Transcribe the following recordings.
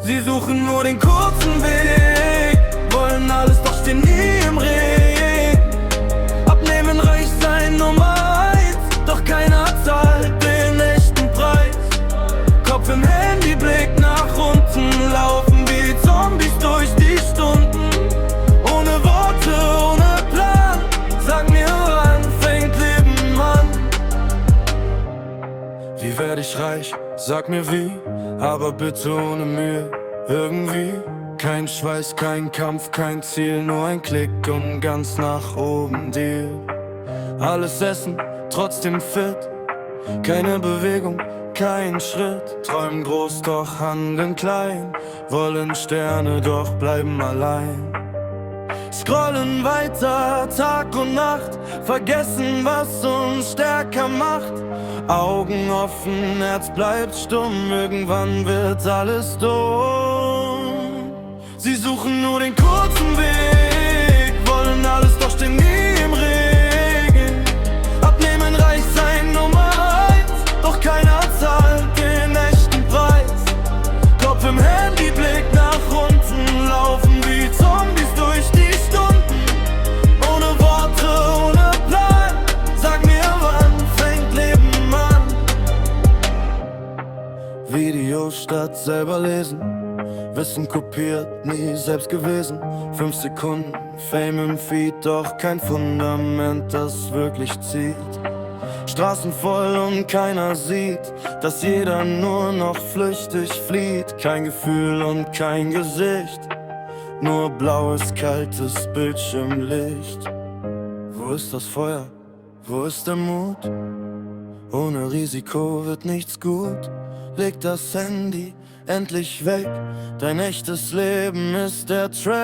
Sie suchen nur den kurzen Weg, wollen alles, doch stehen nie im Regen. Abnehmen, reich sein, Nummer 1, doch keiner zahlt den echten Preis. Kopf im Handy, Blick nach unten, laufen wie Zombies durch die Stunden. Ohne Worte, ohne Plan, sag mir, wann fängt Leben an? Wie werd ich reich? Sag mir wie, aber bitte ohne Mühe. Irgendwie kein Schweiß, kein Kampf, kein Ziel, nur ein Klick und ganz nach oben Deal. Alles essen, trotzdem fit, keine Bewegung, kein Schritt. Träumen groß, doch handeln klein, wollen Sterne, doch bleiben allein. Scrollen weiter, Tag und Nacht, vergessen, was uns stärker macht. Augen offen, Herz bleibt stumm, irgendwann wird alles dumm. Sie suchen nur den kurzen Weg, wollen alles, doch stehen nie im Regen. Abnehmen, reich sein, Nummer 1, doch keiner zahlt den echten Preis. Kopf im Handy, Blick nach unten, laufen wie Zombies durch die Stunden. Ohne Worte, ohne Plan, sag mir, wann fängt Leben an? Videos statt selber lesen, Wissen kopiert, nie selbst gewesen. 5 Sekunden, Fame im Feed, doch kein Fundament, das wirklich zieht. Straßen voll und keiner sieht, dass jeder nur noch flüchtig flieht. Kein Gefühl und kein Gesicht, nur blaues, kaltes Bildschirmlicht. Wo ist das Feuer? Wo ist der Mut? Ohne Risiko wird nichts gut. Leg das Handy endlich weg, dein echtes Leben ist der Track.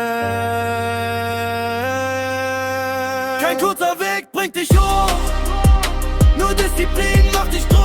Kein kurzer Weg bringt dich hoch, nur Disziplin macht dich groß.